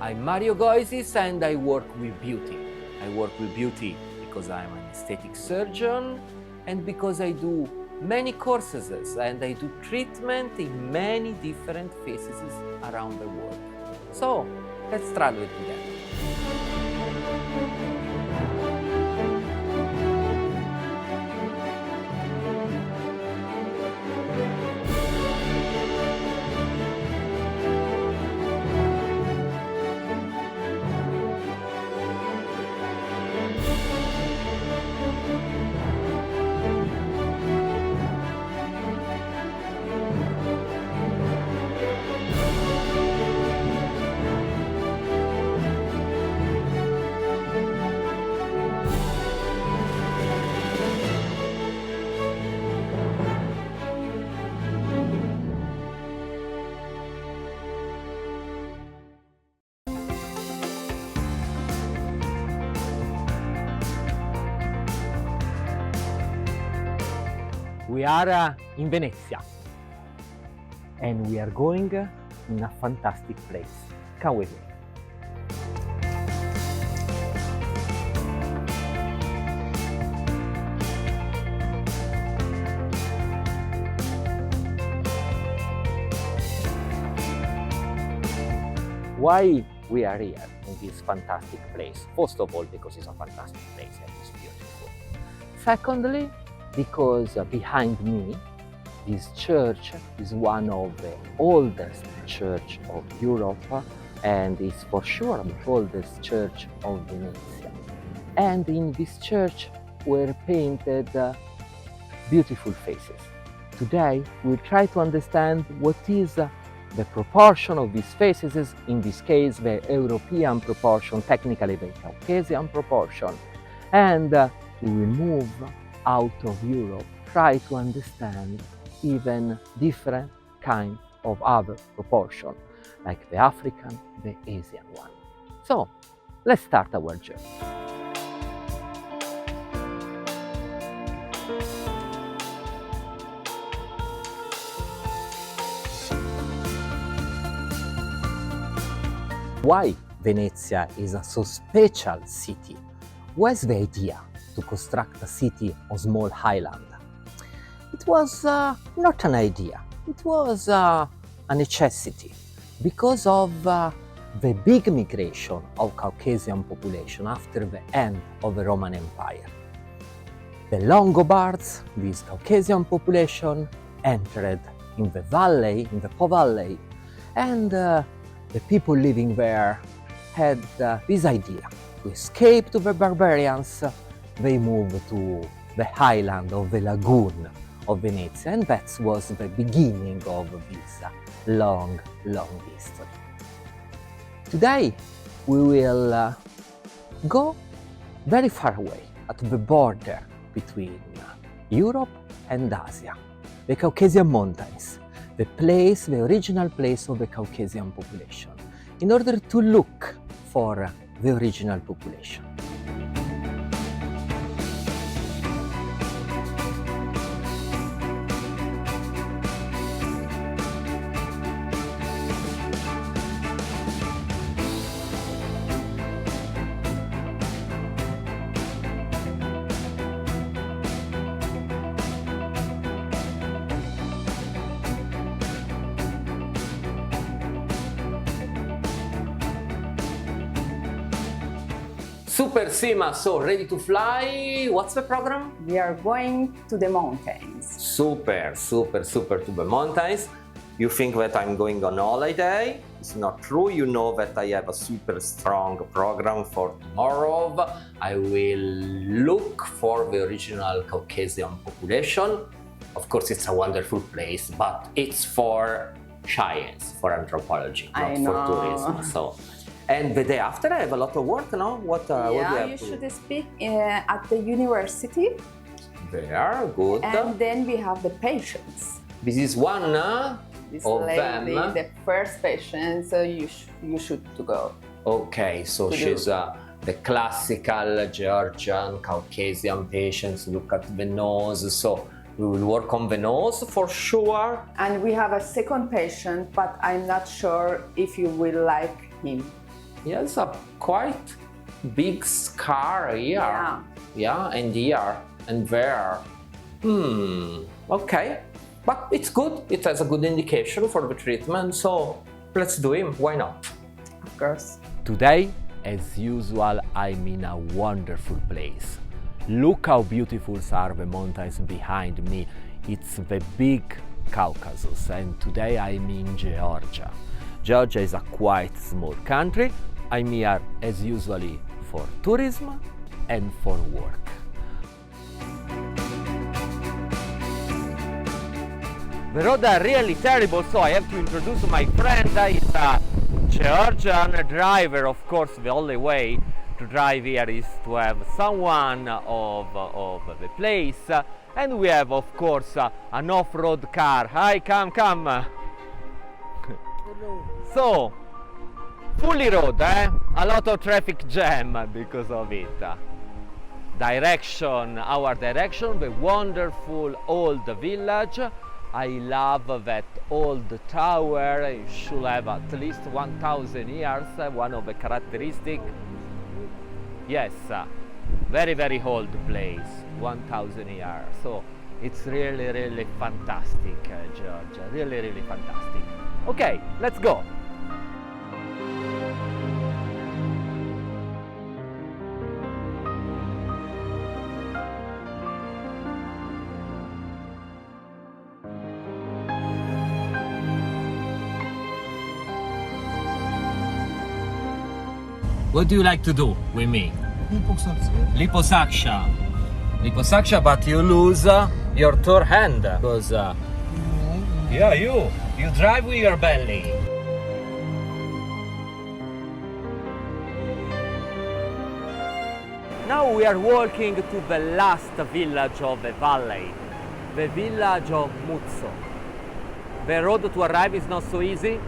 I'm Mario Goisis and I work with beauty. I work with beauty because I'm an aesthetic surgeon and because I do many courses and I do treatment in many different faces around the world. So let's travel together. We are in Venezia and we are going in a fantastic place. Come with me. Why we are here in this fantastic place? First of all, because it's a fantastic place and it's beautiful. Secondly, because behind me, this church is one of the oldest church of Europe and is for sure the oldest church of Venezia. And in this church were painted beautiful faces. Today we'll try to understand what is the proportion of these faces, in this case the European proportion, technically the Caucasian proportion, and we will move out of Europe, try to understand even different kind of other proportion, like the African, the Asian one. So, let's start our journey. Why Venezia is a so special city? What's the idea to construct a city on small island? It was not an idea, it was a necessity because of the big migration of Caucasian population after the end of the Roman Empire. The Longobards, this Caucasian population, entered in the valley, in the Po Valley, and the people living there had this idea to escape to the barbarians. They moved to the island of the lagoon of Venezia, and that was the beginning of this long history. Today we will go very far away at the border between Europe and Asia, the Caucasian Mountains, the place, the original place of the Caucasian population, in order to look for the original population. Super Sima, so ready to fly? What's the program? We are going to the mountains. Super to the mountains. You think that I'm going on holiday? It's not true. You know that I have a super strong program for tomorrow. I will look for the original Caucasian population. Of course, it's a wonderful place, but it's for science, for anthropology, not for tourism. So. And the day after, I have a lot of work, no? What do you have you should speak at the university. There, good. And then we have the patients. This is one This of lady, them. the first patient, so you should to go. Okay, so she's the classical Georgian, Caucasian patients, look at the nose. So we will work on the nose for sure. And we have a second patient, but I'm not sure if you will like him. Yes, a quite big scar here. Yeah. Yeah, and here and there. Okay. But it's good. It has a good indication for the treatment, so let's do him. Why not? Of course. Today, as usual, I'm in a wonderful place. Look how beautiful are the mountains behind me. It's the big Caucasus, and today I'm in Georgia. Georgia is a quite small country. I'm here as usually for tourism and for work. The roads are really terrible, so I have to introduce my friend. He's a Georgian driver. Of course, the only way to drive here is to have someone of the place. And we have, of course, an off-road car. Hi, come. Hello. So, fully road, a lot of traffic jam because of it. Direction, our direction, the wonderful old village. I love that old tower. It should have at least 1,000 years, one of the characteristics. Yes, very, very old place, 1,000 years. So it's really, really fantastic, Georgia, really, really fantastic. Okay, let's go. What do you like to do with me? Liposuction. Liposuction, but you lose your third hand because yeah, you drive with your belly. Now we are walking to the last village of the valley, the village of Muzzo. The road to arrive is not so easy.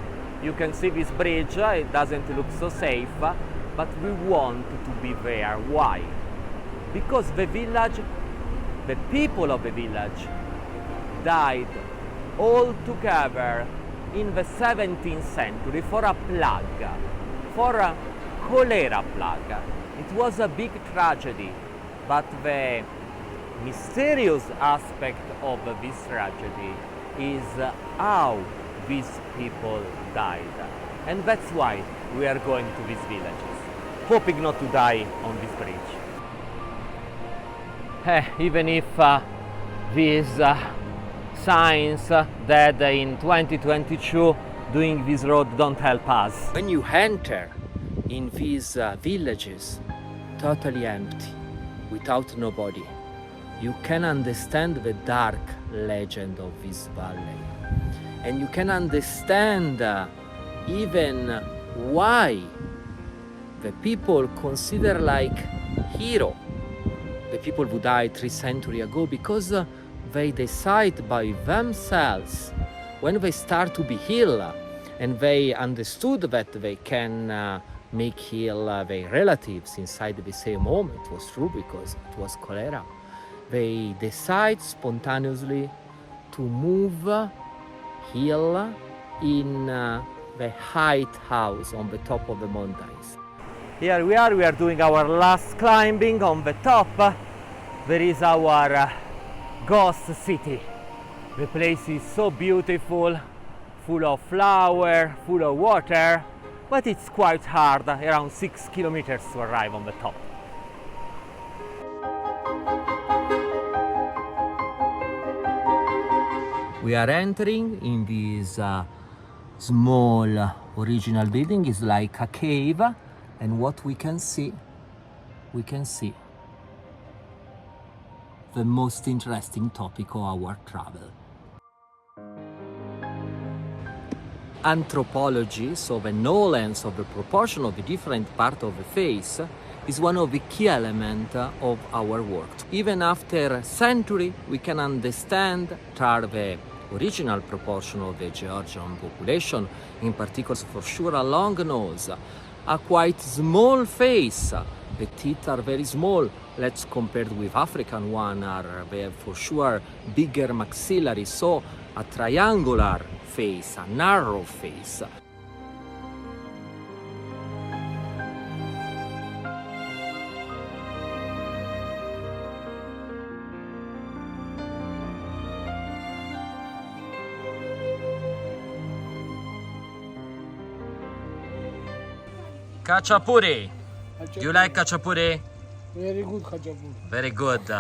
You can see this bridge, it doesn't look so safe. But we want to be there. Why? Because the village, the people of the village, died all together in the 17th century for a plague, for a cholera plague. It was a big tragedy, but the mysterious aspect of this tragedy is how these people died. And that's why we are going to these villages, hoping not to die on this bridge. Even if these signs that in 2022 doing this road don't help us. When you enter in these villages, totally empty, without nobody, you can understand the dark legend of this valley. And you can understand even why the people consider like hero the people who died 3 centuries ago, because they decide by themselves, when they start to be healed and they understood that they can make heal their relatives inside the same home. It was true because it was cholera. They decide spontaneously to move, heal in the height house on the top of the mountains. Here we are doing our last climbing on the top. There is our ghost city. The place is so beautiful, full of flowers, full of water, but it's quite hard, around 6 kilometers to arrive on the top. We are entering in this small original building. It's like a cave, and what we can see the most interesting topic of our travel. Anthropology, so the knowledge of the proportion of the different part of the face, is one of the key elements of our work. Even after a century, we can understand the original proportion of the Georgian population, in particular for sure a long nose, a quite small face. The teeth are very small. Let's compare with African one, they have for sure bigger maxillary, so a triangular face, a narrow face. Khachapuri. Do you like khachapuri? Very good khachapuri. Very good.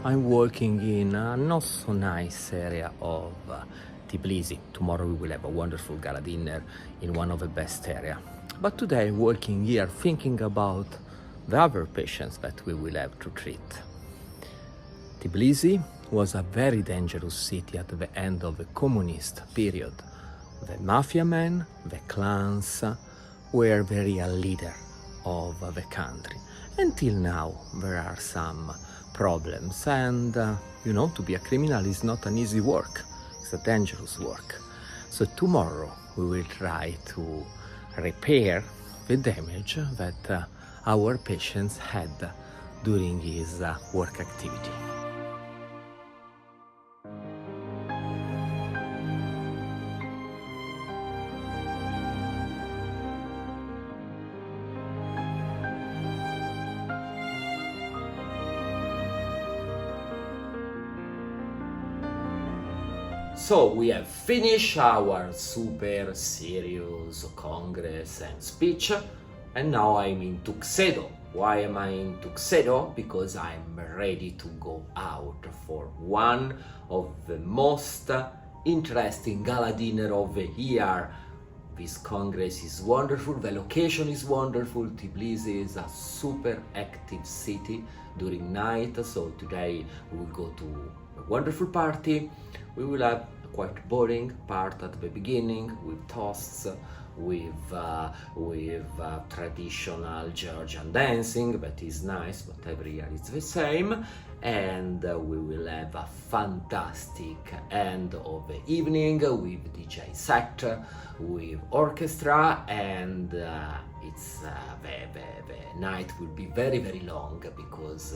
I'm working in a not so nice area of Tbilisi. Tomorrow we will have a wonderful gala dinner in one of the best area. But today working here thinking about the other patients that we will have to treat. Tbilisi was a very dangerous city at the end of the communist period. The mafia men, the clans, were the real leader of the country. Until now there are some problems and to be a criminal is not an easy work, it's a dangerous work. So tomorrow we will try to repair the damage that our patients had during his work activity. So we have finished our super serious congress and speech, and now I'm in tuxedo. Why am I in tuxedo? Because I'm ready to go out for one of the most interesting gala dinner of the year. This congress is wonderful, the location is wonderful. Tbilisi is a super active city during night, so today we will go to a wonderful party. We will have a quite boring part at the beginning with toasts, with traditional Georgian dancing, that is nice, but every year it's the same. And we will have a fantastic end of the evening with DJ set, with orchestra, and the night will be very, very long because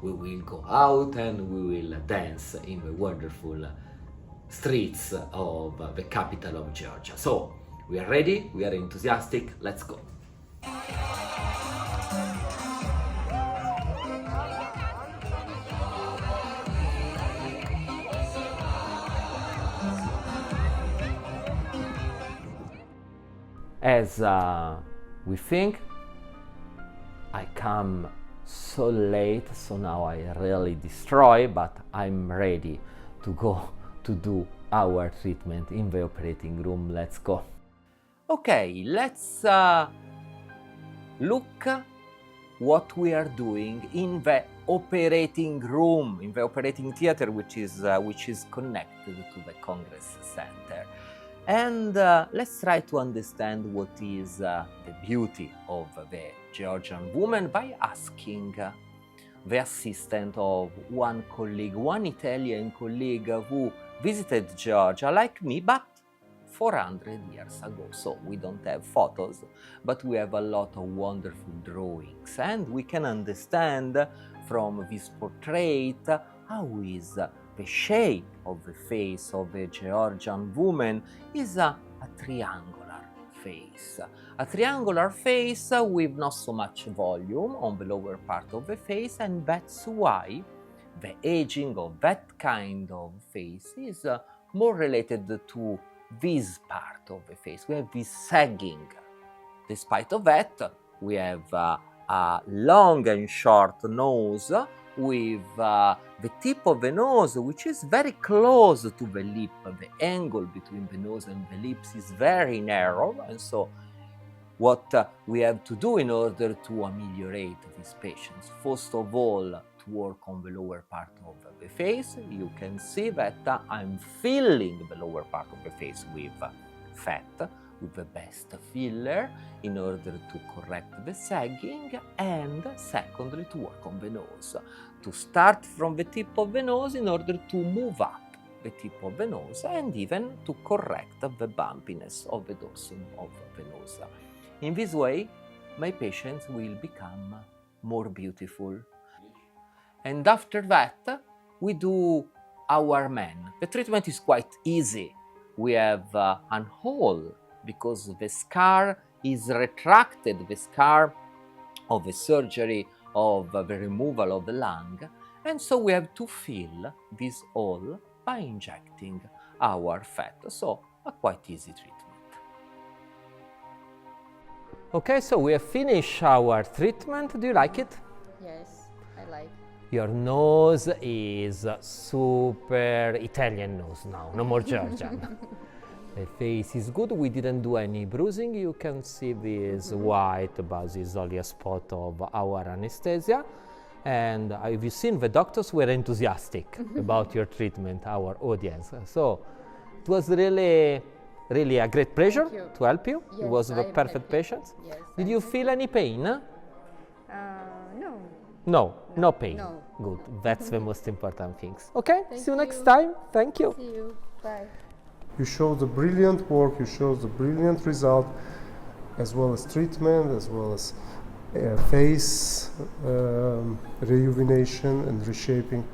we will go out and we will dance in the wonderful streets of the capital of Georgia. So we are ready, we are enthusiastic, let's go. As we think, I come so late, so now I really destroy, but I'm ready to go to do our treatment in the operating room. Let's go. Okay, let's look what we are doing in the operating room, in the operating theater, which is connected to the Congress Center. And let's try to understand what is the beauty of the Georgian woman by asking the assistant of one colleague, one Italian colleague who visited Georgia like me, but 400 years ago. So we don't have photos, but we have a lot of wonderful drawings, and we can understand from this portrait how is the shape of the face of a Georgian woman is a triangular face. A triangular face with not so much volume on the lower part of the face, and that's why the aging of that kind of face is more related to this part of the face. We have this sagging. Despite of that, we have a long and short nose with the tip of the nose, which is very close to the lip. The angle between the nose and the lips is very narrow, and so what we have to do in order to ameliorate these patients, first of all, to work on the lower part of the face. You can see that I'm filling the lower part of the face with fat, with the best filler, in order to correct the sagging, and secondly, to work on the nose. To start from the tip of the nose in order to move up the tip of the nose, and even to correct the bumpiness of the dorsum of the nose. In this way, my patients will become more beautiful. And after that, we do our men. The treatment is quite easy. We have a hole because the scar is retracted, the scar of the surgery of the removal of the lung, and so we have to fill this hole by injecting our fat. So a quite easy treatment. Okay, so we have finished our treatment. Do you like it? Yes, I like. Your nose is super Italian nose now, no more Georgian. The face is good. We didn't do any bruising. You can see this white, but this is only a spot of our anesthesia. And have you seen the doctors were enthusiastic about your treatment, our audience. So it was really a great pleasure to help you. Yes, it was the I'm perfect happy. patient. Yes, Did you feel any pain? no. No pain. No. Good. That's the most important things. Okay, Thank see you next you. time. Thank you. See you. Bye. You show the brilliant work, you show the brilliant result, as well as treatment, as well as face rejuvenation and reshaping.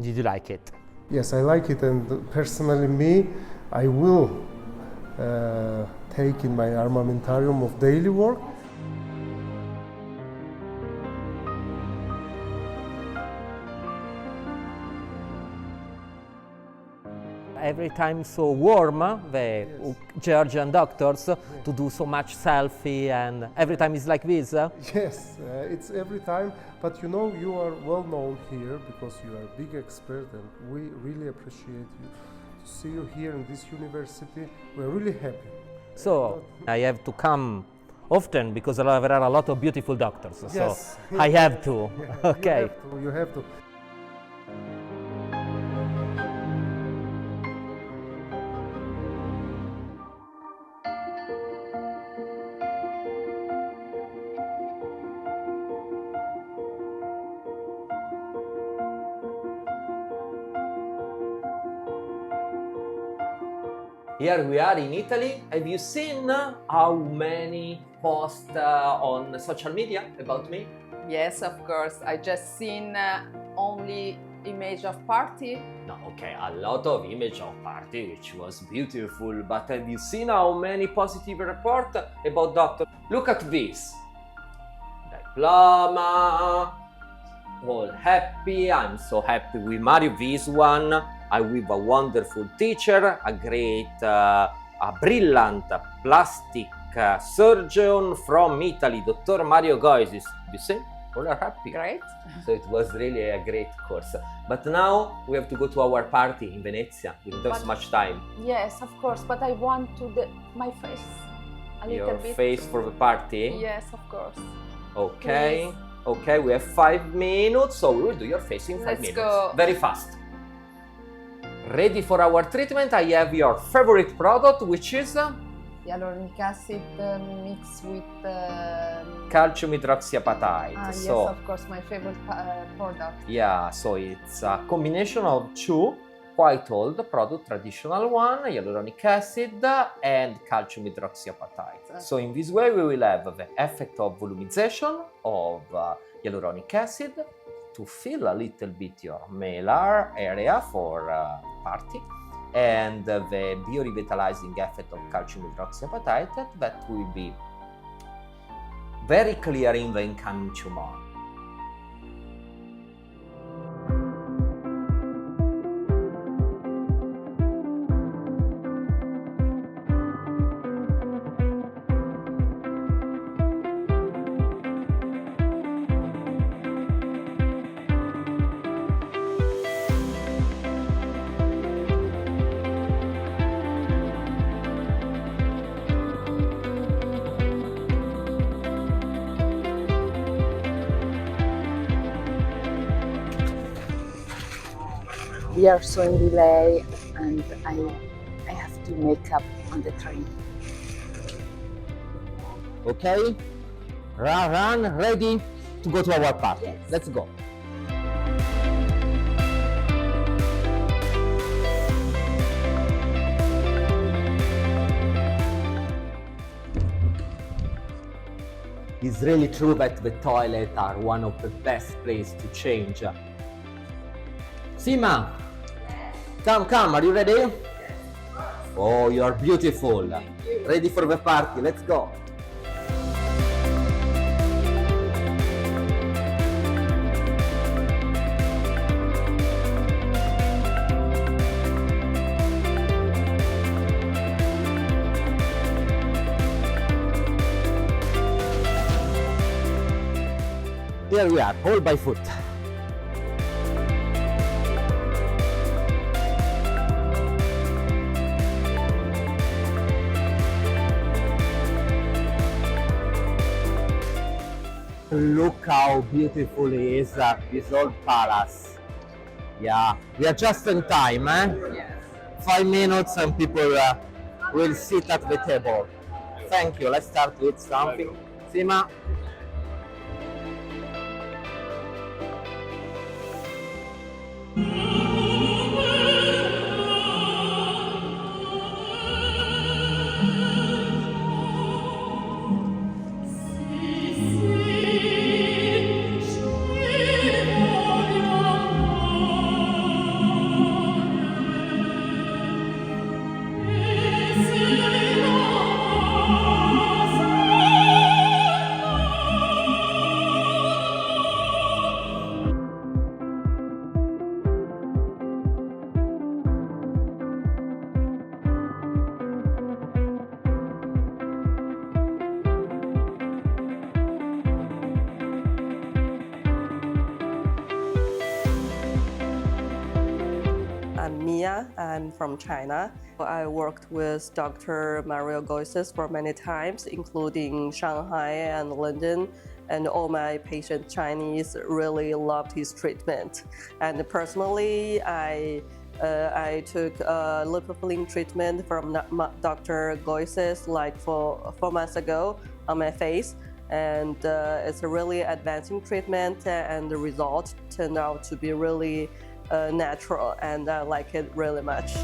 Did you like it? Yes, I like it, and personally me, I will take in my armamentarium of daily work. Every time so warm, the Georgian doctors to do so much selfie, and every time it's like this. Yes, it's every time, but you know, you are well known here because you are a big expert, and we really appreciate you. To see you here in this university, we're really happy. So I have to come often because there are a lot of beautiful doctors. Yes. So I have to. Okay. You have to. Here we are in Italy. Have you seen how many posts on social media about me? Yes, of course. I just seen only image of party. No, okay, a lot of image of party, which was beautiful, but have you seen how many positive reports about doctor? Look at this. Diploma, all happy, I'm so happy with Mario, this one. I'm with a wonderful teacher, a great, a brilliant plastic surgeon from Italy, Dr. Mario Goisis. You see? All are happy. Great. So it was really a great course. But now we have to go to our party in Venezia. We don't have so much time. Yes, of course, but I want to my face a little Your bit. face for the party? Yes, of course. Okay. Please. Okay, we have 5 minutes, so we will do your face in 5 Let's minutes. go. Very fast. Ready for our treatment? I have your favorite product, which is Hyaluronic acid mixed with calcium hydroxyapatite. yes, So of course, my favorite product. yeah, so it's a combination of two quite old product, traditional one, hyaluronic acid and calcium hydroxyapatite. So in this way we will have the effect of volumization of hyaluronic acid to fill a little bit your malar area for party, and the biorevitalizing effect of calcium hydroxyapatite that will be very clear in the incoming tumor. We are so in delay, and I have to make up on the train. Okay? Run, ready to go to our party. Yes. Let's go. It's really true that the toilet are one of the best places to change. Sima, come, are you ready? Yes. Oh, you're beautiful. Ready for the party, let's go. Here we are, all by foot. Look how beautiful it is, this old palace. Yeah, we are just in time, eh? Yes. 5 minutes and people will sit at the table. Thank you, let's start with something. Sima. I'm Mia, I'm from China. I worked with Dr. Mario Goises for many times, including Shanghai and London, and all my patients Chinese really loved his treatment. And personally, I took a lip-filling treatment from Dr. Goises like 4 months ago on my face. And it's a really advancing treatment, and the result turned out to be really natural, and I like it really much.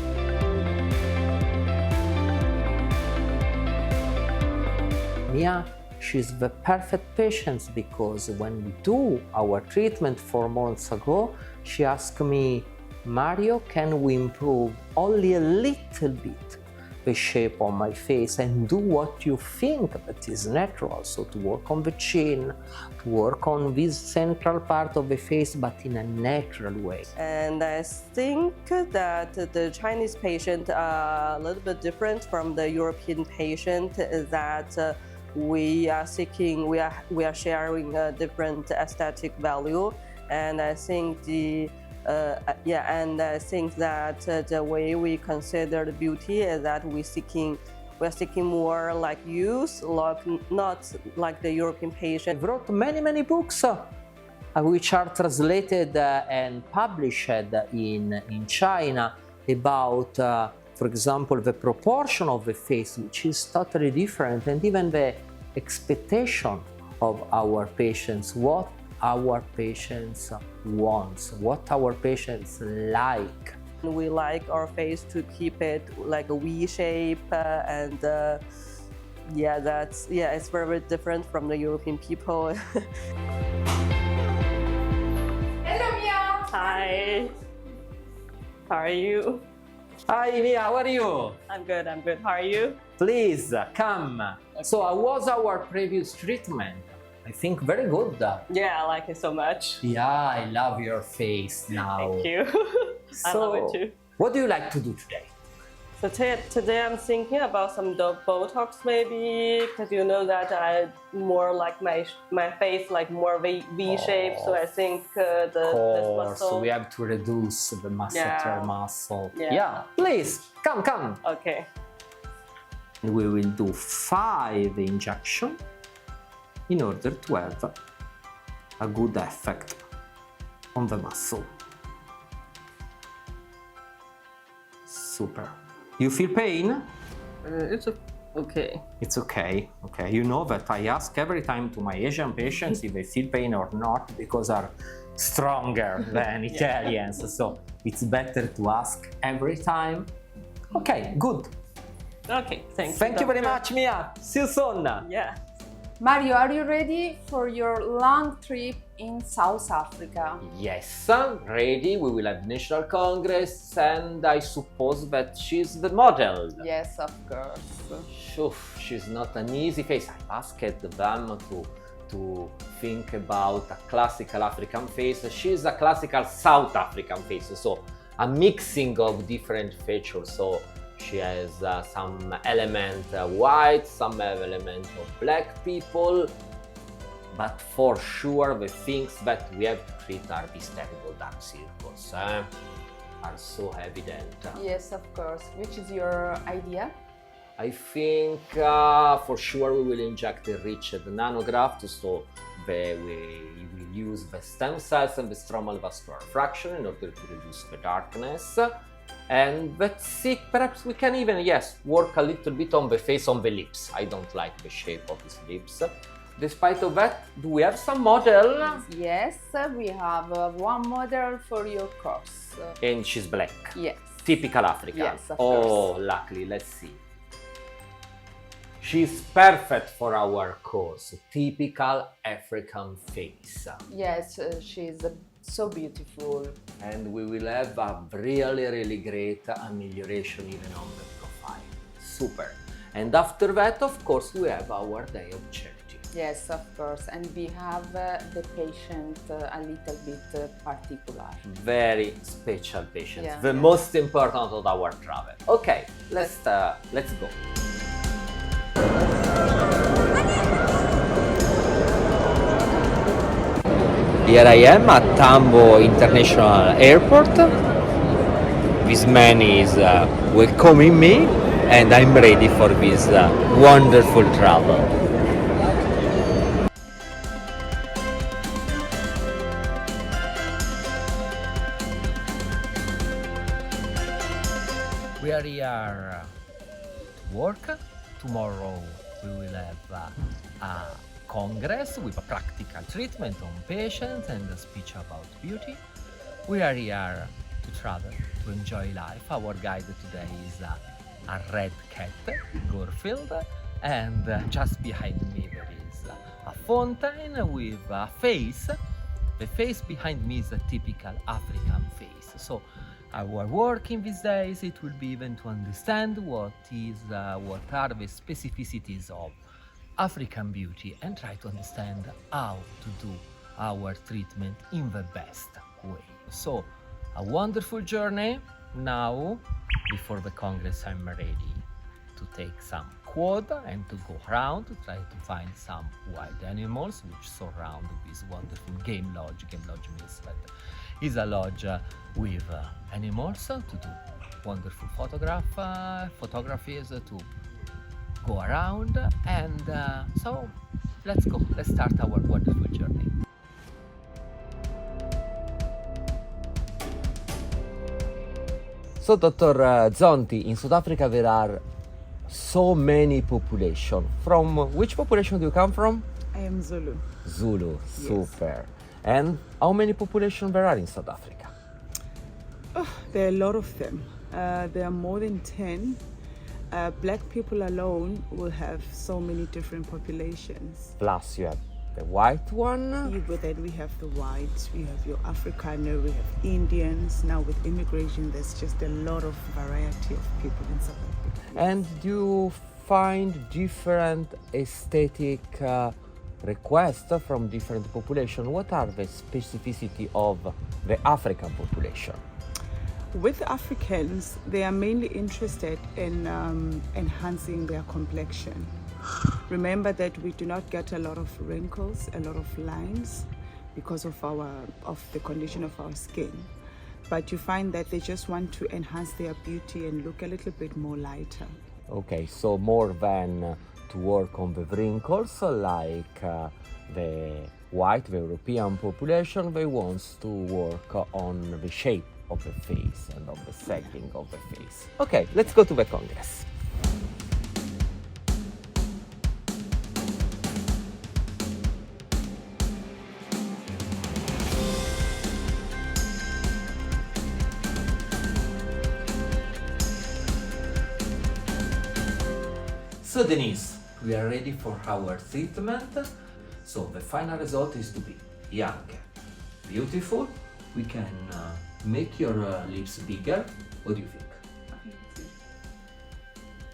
Mia, she's the perfect patient because when we do our treatment 4 months ago, she asked me, Mario, can we improve only a little bit the shape of my face and do what you think that is natural? So to work on the chin, to work on this central part of the face, but in a natural way. And I think that the Chinese patient are a little bit different from the European patient, is that we are sharing a different aesthetic value. And I think I think that the way we consider the beauty is that we're seeking more like youth, not like the European patient. I wrote many books which are translated and published in China about, for example, the proportion of the face, which is totally different, and even the expectation of our patients, what our patients want, what our patients like. We like our face to keep it like a V shape, and it's very different from the European people. Hello, Mia! Hi. How are you? Hi Mia, how are you? I'm good. How are you? Please come. So how was our previous treatment? I think very good. Yeah, I like it so much. Yeah, I love your face now. Thank you. I love it too. What do you like to do today? So today I'm thinking about some Botox maybe, because you know that I more like my face like more V shape. So I think this muscle. So we have to reduce the masseter muscle. Yeah. Please come. Okay. We will do 5 injections in order to have a good effect on the muscle. Super. You feel pain? It's okay. It's okay. Okay. You know that I ask every time to my Asian patients if they feel pain or not, because are stronger than Italians. So it's better to ask every time. Okay, good. Okay, thanks. Thank you very much, Mia. See you soon. Yeah. Mario, are you ready for your long trip in South Africa? Yes, ready. We will have National Congress, and I suppose that she's the model. Yes, of course. She's not an easy face. I asked them to think about a classical African face. She's a classical South African face, so a mixing of different features. So she has some element white, some element of black people, but for sure the things that we have to treat are these terrible dark circles, are so evident. Yes, of course. Which is your idea? I think for sure we will inject the enriched nanograft, so we will use the stem cells and the stromal vascular fraction in order to reduce the darkness. And that's it. Perhaps we can even, yes, work a little bit on the face, on the lips. I don't like the shape of his lips. Despite of that, do we have some model? Yes, we have one model for your course. And she's black. Yes. Typical African. Yes, of oh, course. luckily, let's see. She's perfect for our course. Typical African face. Yes, she's so beautiful. And we will have a really, really great amelioration even on the profile. Super. And after that, of course, we have our day of charity. Yes, of course. And we have the patient a little bit particular. Very special patient. Yeah, the yeah. most important of our travel. Okay, let's go. Here I am at Tambo International Airport. This man is welcoming me and I'm ready for this wonderful travel. We are here to work. Tomorrow we will have a congress with a practical treatment on patients and a speech about beauty. We are here to travel, to enjoy life. Our guide today is a red cat, Garfield, and just behind me there is a fountain with a face. The face behind me is a typical African face. So our work in these days, it will be even to understand what are the specificities of African beauty and try to understand how to do our treatment in the best way. So, a wonderful journey. Now, before the Congress, I'm ready to take some quad and to go around to try to find some wild animals which surround this wonderful game lodge. Game lodge means that is a lodge with animals to do wonderful photographies to go around, and so let's go. Let's start our wonderful journey. So, Dr. Zonti, in South Africa there are so many population. From which population do you come from? I am Zulu. Zulu, Yes. super. And how many population there are in South Africa? There are a lot of them. There are more than 10. Black people alone will have so many different populations. Plus you have the white one. Then we have the whites, we have your Afrikaner, we have Indians. Now with immigration, there's just a lot of variety of people in South Africa. And do you find different aesthetic requests from different population? What are the specificity of the African population? With Africans, they are mainly interested in enhancing their complexion. Remember that we do not get a lot of wrinkles, a lot of lines because of the condition of our skin. But you find that they just want to enhance their beauty and look a little bit more lighter. Okay, so more than to work on the wrinkles like the white, the European population, they want to work on the shape of the face and of the setting of the face. Okay, let's go to the Congress. So Denise, we are ready for our treatment. So the final result is to be young, beautiful. We can make your lips bigger. What do you think?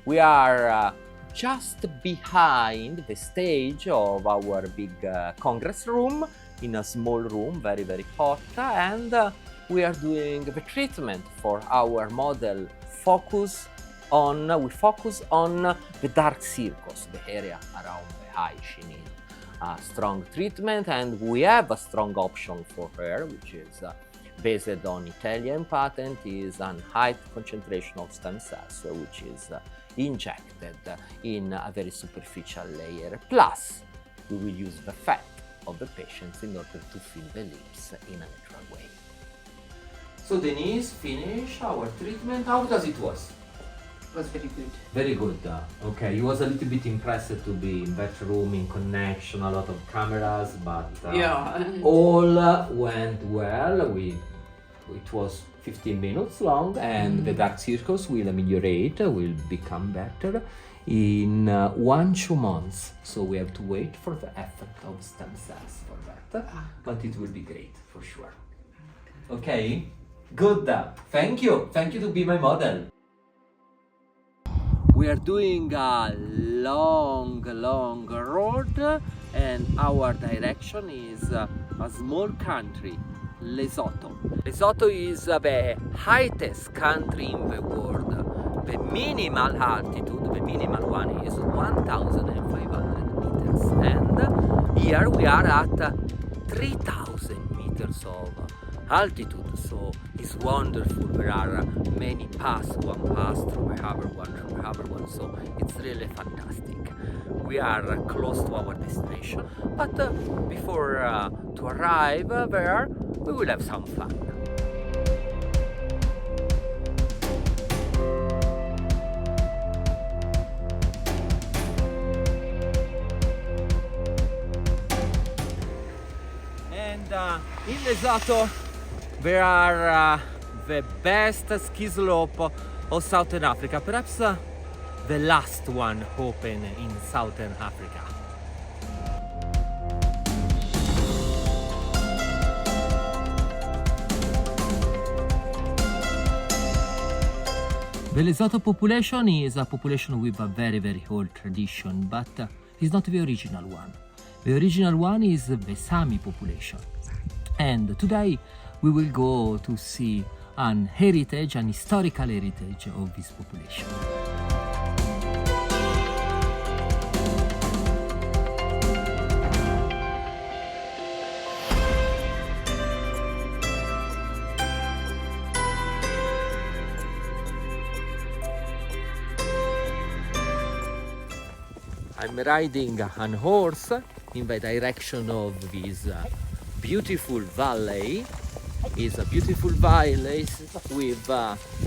We are just behind the stage of our big congress room, in a small room, very, very hot, and we are doing the treatment for our model. We focus on the dark circles, the area around the eye she needs a strong treatment, and we have a strong option for her, which is based on Italian patent, is an high concentration of stem cells, which is injected in a very superficial layer. Plus, we will use the fat of the patients in order to fill the lips in a natural way. So Denise finished our treatment. How does it was? It was very good. Very good. Okay, he was a little bit impressed to be in that room, in connection, a lot of cameras, but all went well. It was 15 minutes long, and the dark circles will ameliorate, will become better in 1-2 months. So we have to wait for the effect of stem cells for that, but it will be great for sure. Okay, good. Thank you to be my model. We are doing a long road, and our direction is a small country, Lesotho. Lesotho is the highest country in the world. The minimal altitude, the minimal one, is 1,500 meters, and here we are at 3,000 meters of altitude, so it's wonderful. There are many paths, one pass through the other one, so it's really fantastic. We are close to our destination, but before to arrive there, we will have some fun. And in Lesotho, there are the best ski slope of Southern Africa, perhaps the last one open in Southern Africa. The Lesotho population is a population with a very old tradition, but it's not the original one. The original one is the Sami population. And today we will go to see an historical heritage of this population. I'm riding a horse in the direction of this beautiful valley. It's a beautiful valley with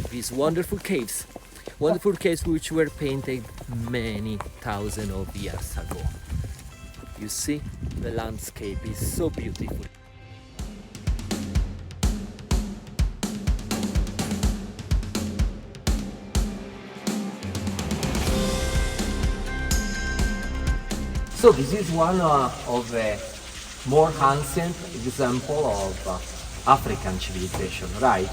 these wonderful caves which were painted many thousands of years ago. You see, the landscape is so beautiful. So this is one of the more ancient example of African civilization, right?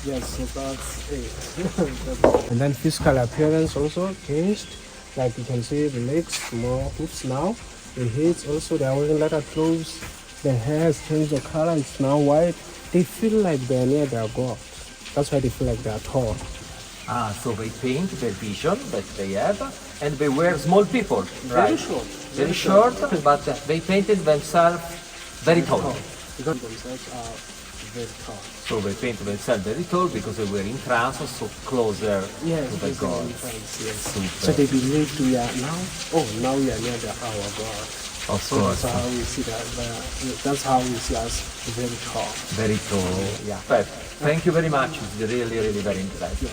Yes, so that's it. And then physical appearance also changed. Like you can see the legs, more hoofs now. The heads also, they are wearing leather clothes. The hair has changed the color, it's now white. They feel like they're near their God. That's why they feel like they're tall. So they paint their vision that they have, and they were small people, right? Very short, but they painted themselves very tall. Because themselves are very tall. So they painted themselves very tall because they were in trance, so closer to the gods. Yes. So they believe we are now we are near our God. Of course. That's how we see that's how we see us very tall. Very tall, yeah. But thank you very much. It's really very interesting.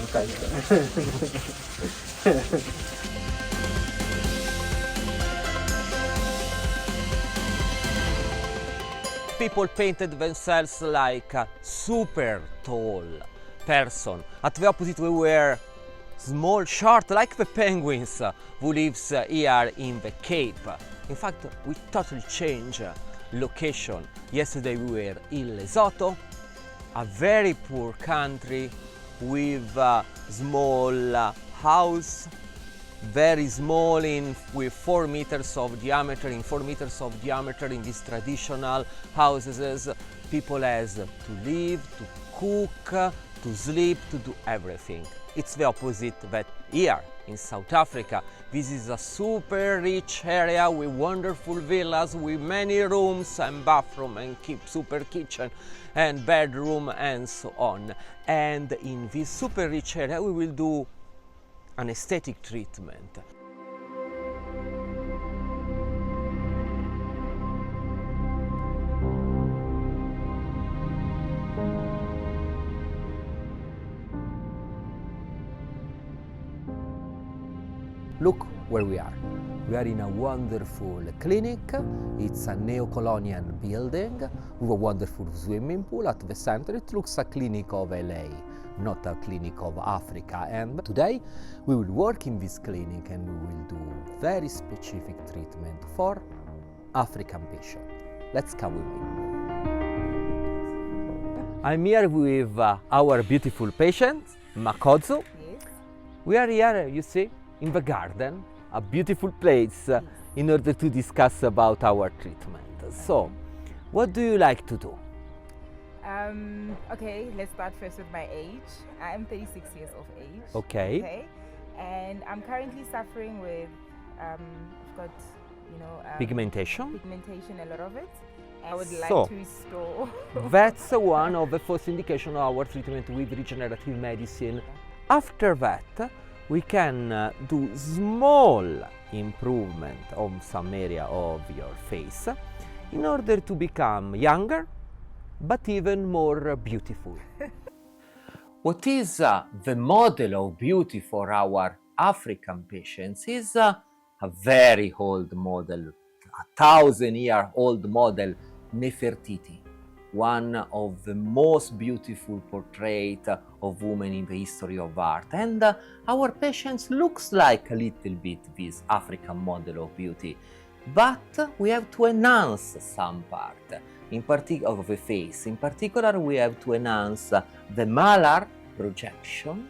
People painted themselves like a super tall person. At the opposite, we were small, short, like the penguins who lives here in the Cape. In fact, we totally changed location. Yesterday we were in Lesotho, a very poor country with a small house, very small, with 4 meters of diameter. In 4 meters of diameter, in these traditional houses, people has to live, to cook, to sleep, to do everything. It's the opposite that here in South Africa. This is a super rich area with wonderful villas with many rooms and bathroom and super kitchen and bedroom and so on. And in this super rich area we will do an aesthetic treatment. Look where we are. We are in a wonderful clinic. It's a neo-colonial building with a wonderful swimming pool at the center. It looks a clinic of LA, not a clinic of Africa. And today we will work in this clinic and we will do very specific treatment for African patients. Let's come with me. I'm here with our beautiful patient, Makoto. Yes. We are here, you see, in the garden, a beautiful place in order to discuss about our treatment. So, what do you like to do? Okay, let's start first with my age. I'm 36 years of age. Okay. And I'm currently suffering with, I've got, Pigmentation. Pigmentation, a lot of it. I would like So, to restore. That's one of the first indication of our treatment with regenerative medicine. After that, we can do small improvement on some area of your face in order to become younger, but even more beautiful. What is the model of beauty for our African patients is a very old model, 1,000-year-old model, Nefertiti, one of the most beautiful portraits of women in the history of art. And our patients looks like a little bit this African model of beauty, but we have to enhance some part in particular of the face. In particular, we have to enhance the malar projection.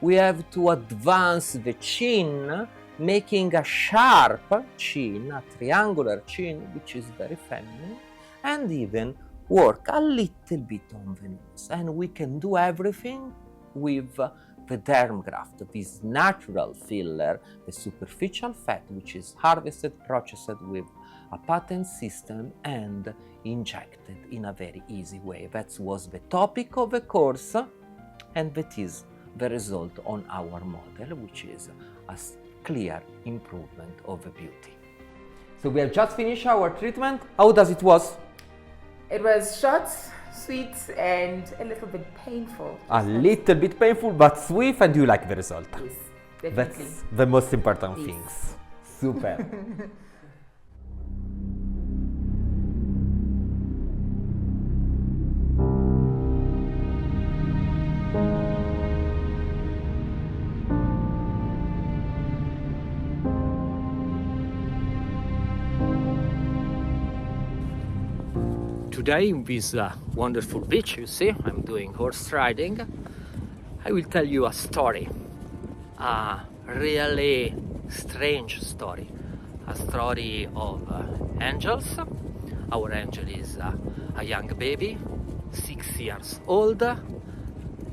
We have to advance the chin, making a sharp chin, a triangular chin, which is very feminine, and even work a little bit on the nose. And we can do everything with the derm graft, this natural filler, the superficial fat, which is harvested, processed with a patent system and injected in a very easy way. That was the topic of the course, and that is the result on our model, which is a clear improvement of the beauty. So we have just finished our treatment. How does it was? It was short, sweet, and a little bit painful. A little bit painful, but sweet, and you like the result. Yes, definitely. That's the most important Yes. things. Super. Today in this wonderful beach, you see, I'm doing horse riding. I will tell you a story, a really strange story, a story of angels. Our angel is a young baby, 6 years old,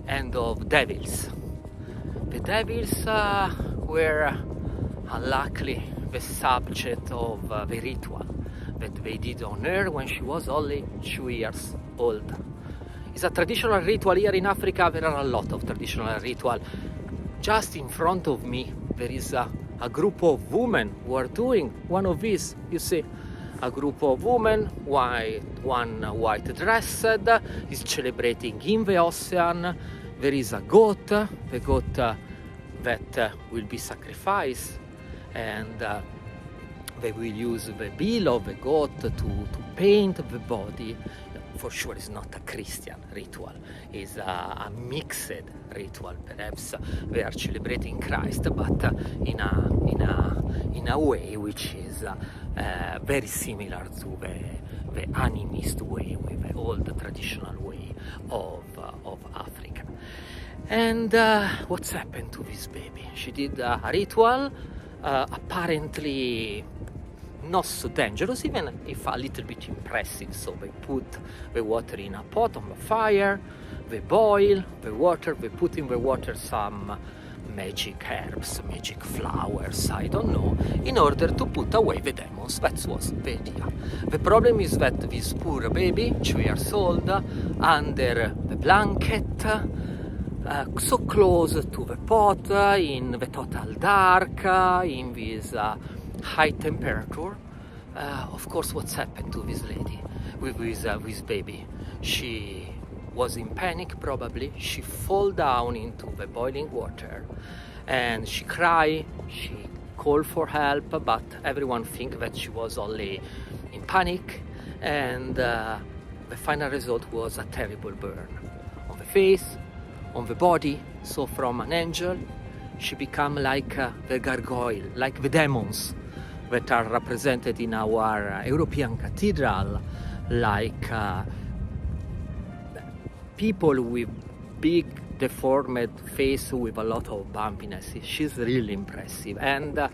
and of devils. The devils were unluckily the subject of the ritual that they did on her when she was only 2 years old. It's a traditional ritual here in Africa. There are a lot of traditional rituals. Just in front of me there is a group of women who are doing one of these. You see, a group of women, one white dressed, is celebrating in the ocean. There is a goat, the goat that will be sacrificed, and they will use the bill of the goat to paint the body. For sure it's not a Christian ritual, it's a mixed ritual. Perhaps they are celebrating Christ, but in a way which is very similar to the animist way, with the old traditional way of Africa. And what's happened to this baby? She did a ritual, apparently not so dangerous, even if a little bit impressive. So they put the water in a pot on the fire, they boil the water, they put in the water some magic herbs, magic flowers, I don't know, in order to put away the demons. That was the idea. The problem is that this poor baby, 2 years old, under the blanket, so close to the pot, in the total dark, in this high temperature. Of course, what's happened to this lady with this baby? She was in panic, probably. She fall down into the boiling water and she cried, she called for help, but everyone think that she was only in panic, and the final result was a terrible burn on the face, on the body. So from an angel she became like the gargoyle, like the demons that are represented in our European cathedral, like people with big deformed face with a lot of bumpiness. She's really impressive, and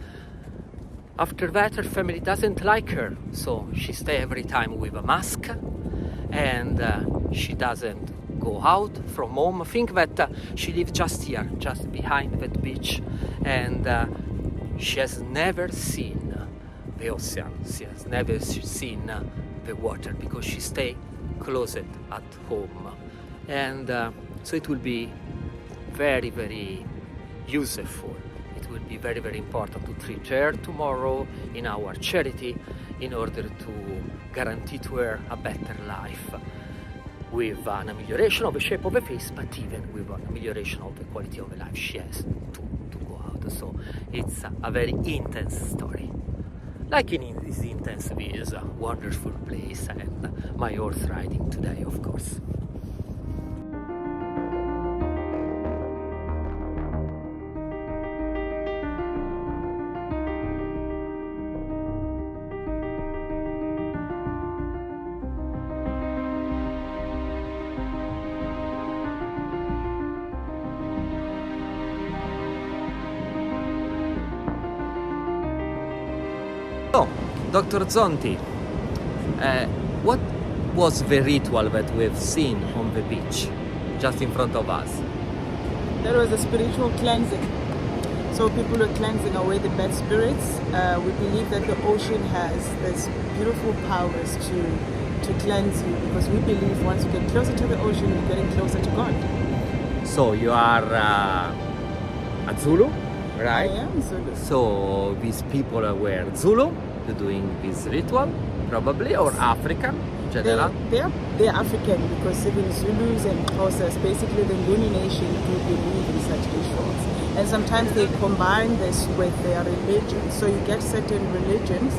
after that her family doesn't like her, so she stays every time with a mask, and she doesn't go out from home. I think that she lives just here, just behind that beach, and she has never seen the ocean, she has never seen the water, because she stays closet at home. And so it will be very, very useful. It will be very, very important to treat her tomorrow in our charity, in order to guarantee to her a better life, with an amelioration of the shape of the face, but even with an amelioration of the quality of the life she has to go out. So it's a very intense story. Like in this intense is a wonderful place, and my horse riding today, of course. So, Dr. Zonti, what was the ritual that we've seen on the beach, just in front of us? That was a spiritual cleansing. So people were cleansing away the bad spirits. We believe that the ocean has these beautiful powers to cleanse you, because we believe once you get closer to the ocean, you're getting closer to God. So you are a Zulu, right? I am Zulu. So these people were Zulu doing this ritual, probably, or African in general? They're African, because even Zulus and Xhosas, basically the Nguni nation, do believe in such rituals. And sometimes they combine this with their religion. So you get certain religions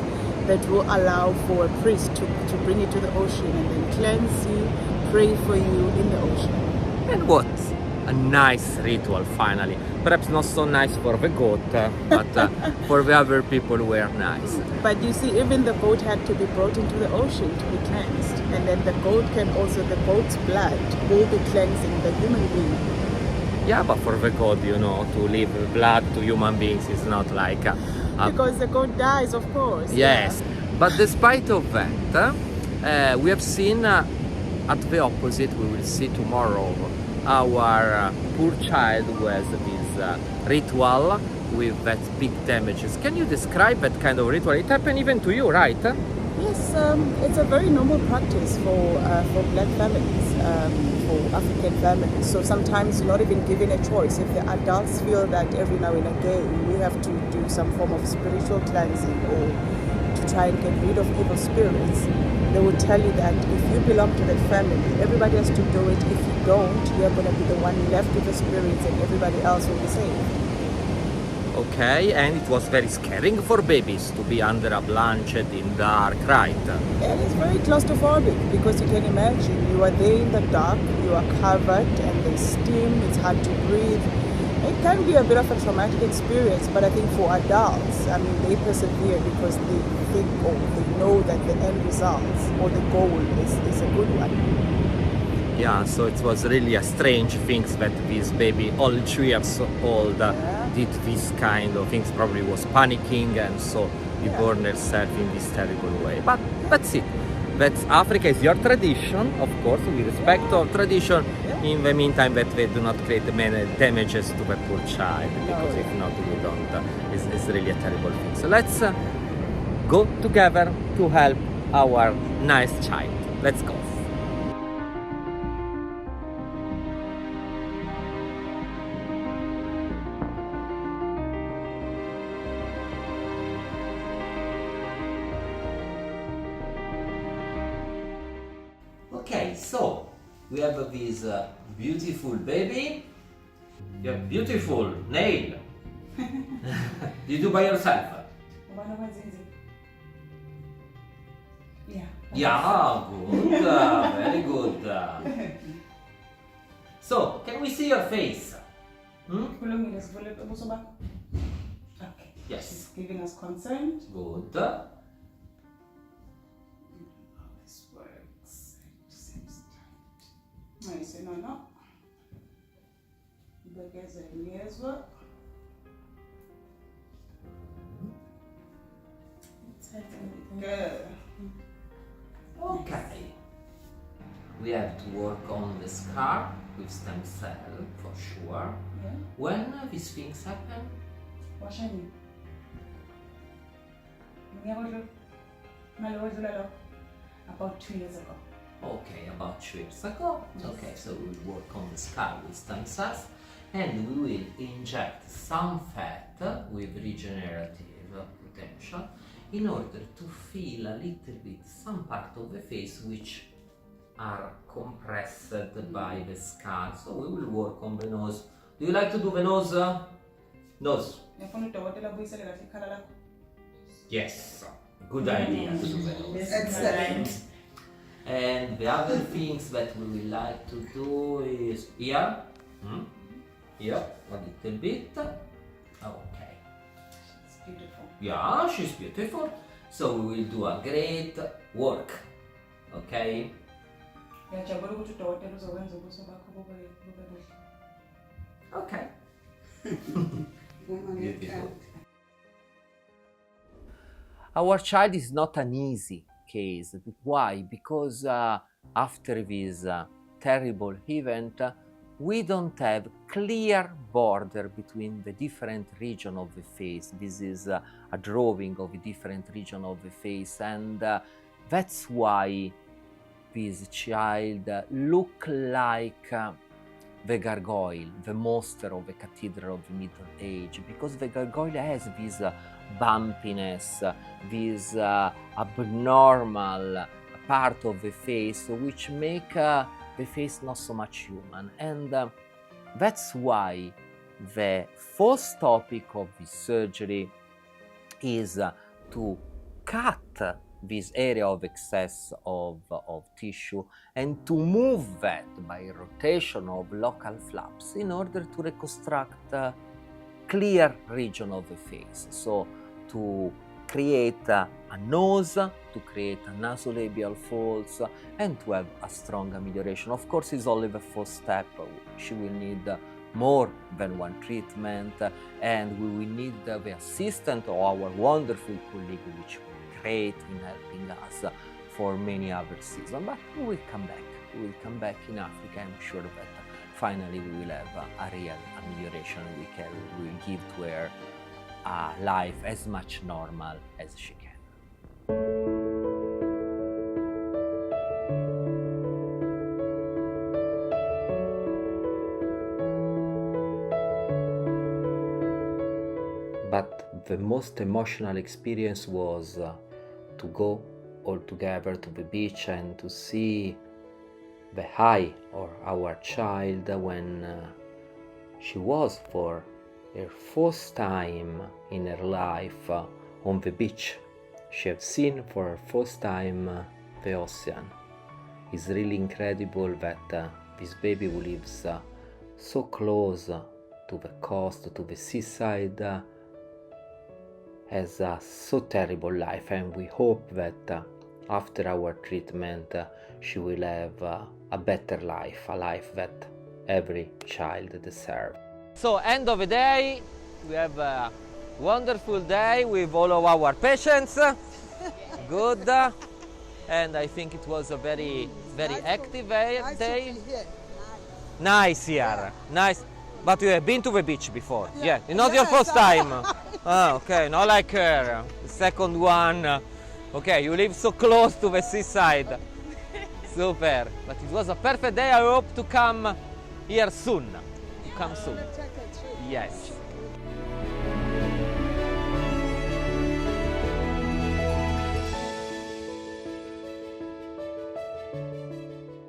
that will allow for a priest to bring you to the ocean and then cleanse you, pray for you in the ocean. And what a nice ritual, finally. Perhaps not so nice for the goat, but for the other people were nice. But you see, even the goat had to be brought into the ocean to be cleansed. And then the goat's blood will be cleansing the human being. Yeah, but for the goat, to leave blood to human beings is not like because the goat dies, of course. Yes, yeah. But despite of that, we have seen at the opposite, we will see tomorrow, our poor child who has this ritual with that big damages. Can you describe that kind of ritual? It happened even to you, right? Yes, it's a very normal practice for black families, for African families. So sometimes you're not even given a choice. If the adults feel that every now and again we have to do some form of spiritual cleansing or to try and get rid of evil spirits, they will tell you that if you belong to that family, everybody has to do it. If you don't, you're going to be the one left with the spirits and everybody else will be saved. Okay, and it was very scaring for babies to be under a blanket in dark, right? And it's very claustrophobic, because you can imagine you are there in the dark, you are covered and there's steam, it's hard to breathe. It can be a bit of a traumatic experience, but I think for adults, they persevere because they think or they know that the end results or the goal is a good one. Yeah, so it was really a strange thing that this baby, only 2 years old, did this kind of things, probably was panicking, and so reborn herself in this terrible way. But that's it. That's Africa is your tradition, of course, we respect our tradition. In the meantime, that they do not create many damages to the poor child, because if not, we don't. It's really a terrible thing. So let's go together to help our nice child. Let's go. Okay, so we have this beautiful baby. You have beautiful nail. You do by yourself? Yeah. Yeah, good, very good. So, can we see your face? Okay. Yes. She's giving us consent. Good. This works. Seems tight. Nice, no. Because the ears work. Good. Okay. We have to work on the scar with stem cell for sure. Yeah. When these things happen? What I mean? About 2 years ago. Okay, about 2 years ago. Yes. Okay, so we'll work on the scar with stem cells, and we will inject some fat with regenerative potential in order to feel a little bit some part of the face which are compressed by the scar. So we will work on the nose. Do you like to do the nose? Nose. Yes. Good idea to do the nose. Excellent. And the other things that we will like to do is here. Here, a little bit. Okay. It's beautiful. Yeah, she's beautiful. So we will do a great work. Okay? Okay. Beautiful. Our child is not an easy case. Why? Because after this terrible event, we don't have clear border between the different region of the face. This is a drawing of a different region of the face, and that's why this child look like the gargoyle, the monster of the cathedral of the Middle Age, because the gargoyle has this bumpiness, this abnormal part of the face which make the face not so much human. And that's why the first topic of this surgery is to cut this area of excess of tissue and to move that by rotation of local flaps in order to reconstruct a clear region of the face. So to create a nose, to create a nasolabial folds, and to have a strong amelioration. Of course, it's only the first step. She will need more than one treatment, and we will need the assistance of our wonderful colleague, which will be great in helping us for many other seasons. But we will come back. We will come back in Africa. I'm sure that finally we will have a real amelioration. We will give to her a life as much normal as she can. But the most emotional experience was to go all together to the beach and to see the eye of our child when she was for her first time in her life on the beach. She had seen for her first time the ocean. It's really incredible that this baby who lives so close to the coast, to the seaside, has a so terrible life, and we hope that after our treatment she will have a better life, a life that every child deserves. So end of the day, we have Wonderful day with all of our patients. Good. And I think it was a very active day. Nice here. Nice. But you have been to the beach before? Yeah. It's not your first time? Ah, okay. Not like her. The second one. Okay, you live so close to the seaside. Super. But it was a perfect day. I hope to come here soon. To come soon. Yes.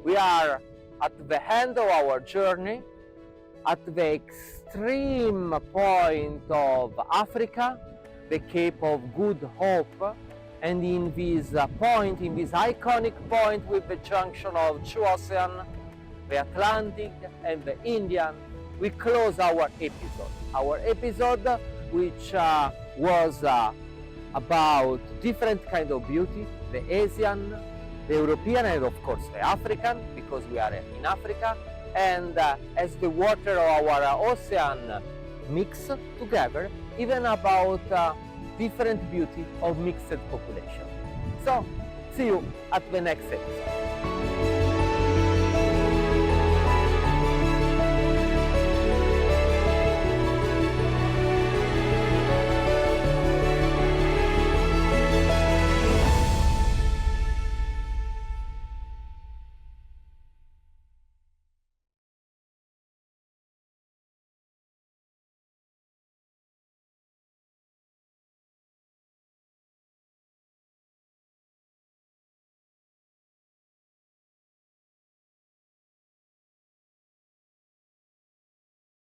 We are at the end of our journey, at the extreme point of Africa, the Cape of Good Hope, and in this point, in this iconic point with the junction of two oceans, the Atlantic and the Indian, we close our episode. Our episode which was about different kind of beauty, the Asian, the European and of course the African, because we are in Africa, and as the water of our ocean mix together, even about different beauty of mixed population. So, see you at the next episode.